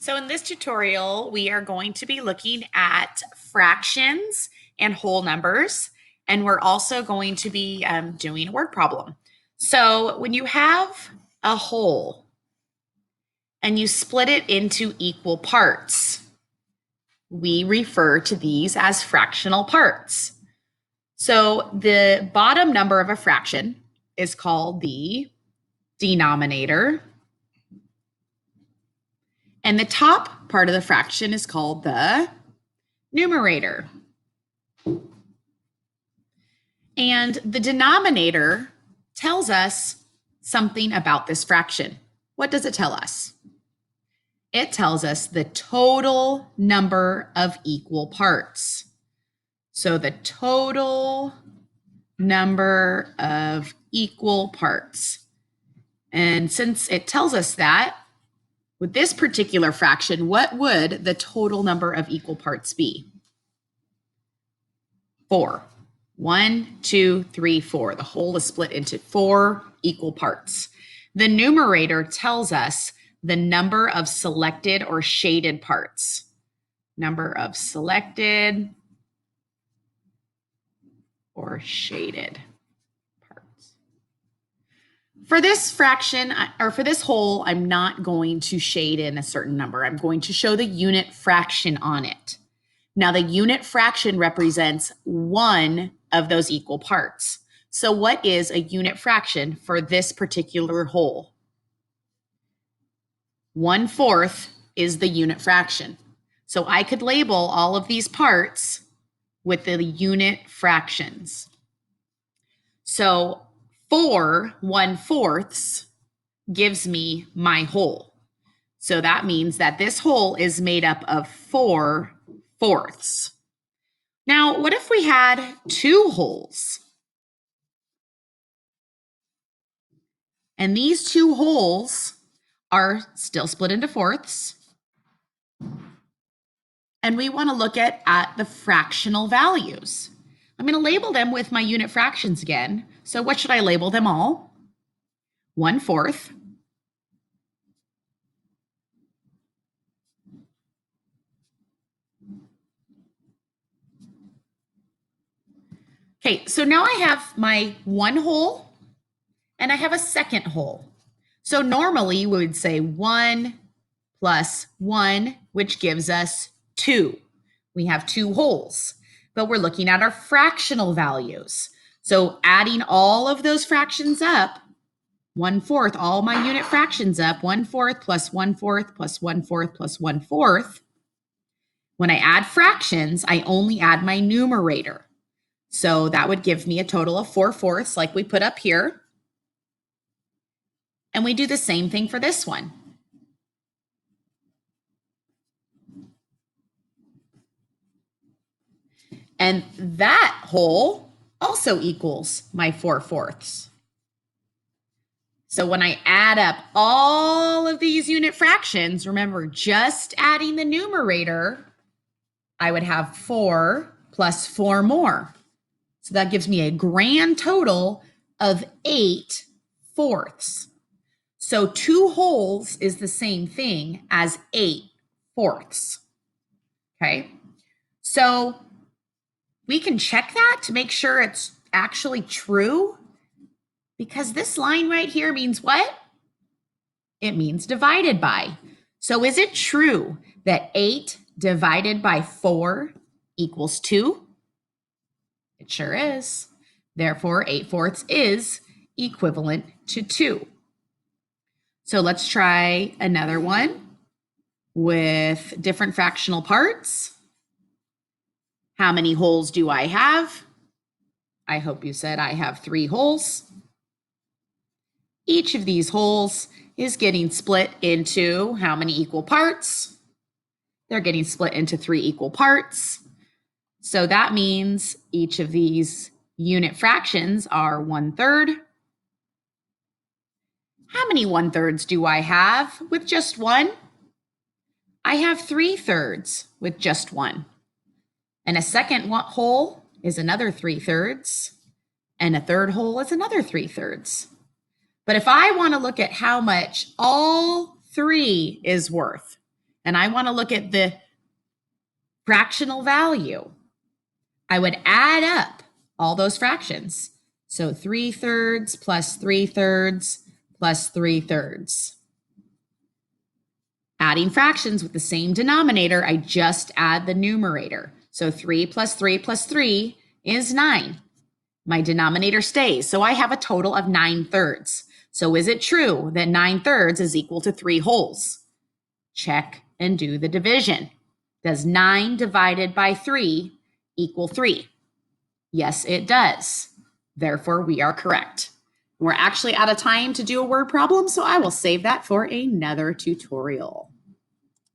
So in this tutorial, we are going to be looking at fractions and whole numbers, and we're also going to be doing a word problem. So when you have a whole and you split it into equal parts, we refer to these as fractional parts. So the bottom number of a fraction is called the denominator, and the top part of the fraction is called the numerator. And the denominator tells us something about this fraction. What does it tell us? It tells us the total number of equal parts. So the total number of equal parts. And since it tells us that, with this particular fraction, what would the total number of equal parts be? 4. 1, 2, 3, 4. The whole is split into 4 equal parts. The numerator tells us the number of selected or shaded parts. Number of selected or shaded parts. For this fraction, or for this whole, I'm not going to shade in a certain number. I'm going to show the unit fraction on it. Now, the unit fraction represents one of those equal parts. So what is a unit fraction for this particular whole? 1/4 is the unit fraction. So I could label all of these parts with the unit fractions. So 4 1/4 gives me my whole. So that means that this whole is made up of 4/4. Now, what if we had 2 wholes? And these 2 wholes are still split into fourths. And we want to look at the fractional values. I'm going to label them with my unit fractions again. So what should I label them all? 1/4. Okay, so now I have my 1 whole and I have a second whole. So normally we would say 1 plus 1, which gives us 2. We have 2 wholes, but we're looking at our fractional values. So adding all of those fractions up, 1/4, all my unit fractions up, 1/4 plus 1/4 plus 1/4 plus 1/4. When I add fractions, I only add my numerator. So that would give me a total of 4/4 like we put up here. And we do the same thing for this one. And that whole also equals my 4/4. So when I add up all of these unit fractions, remember just adding the numerator, I would have 4 plus 4 more. So that gives me a grand total of 8/4. So 2 wholes is the same thing as 8/4. Okay, so we can check that to make sure it's actually true, because this line right here means what? It means divided by. So is it true that 8 divided by 4 equals 2? It sure is. Therefore, 8/4 is equivalent to 2. So let's try another one with different fractional parts. How many wholes do I have? I hope you said I have 3 wholes. Each of these wholes is getting split into how many equal parts? They're getting split into 3 equal parts. So that means each of these unit fractions are 1/3. How many 1/3s do I have with just one? I have 3/3 with just one. And a second whole is another 3/3. And a third whole is another 3/3. But if I want to look at how much all 3 is worth, and I want to look at the fractional value, I would add up all those fractions. So 3/3 plus 3/3 plus 3/3. Adding fractions with the same denominator, I just add the numerator. So 3 plus 3 plus 3 is 9. My denominator stays, so I have a total of 9/3. So is it true that 9/3 is equal to 3 wholes? Check and do the division. Does 9 divided by 3 equal 3? Yes, it does. Therefore, we are correct. We're actually out of time to do a word problem, so I will save that for another tutorial.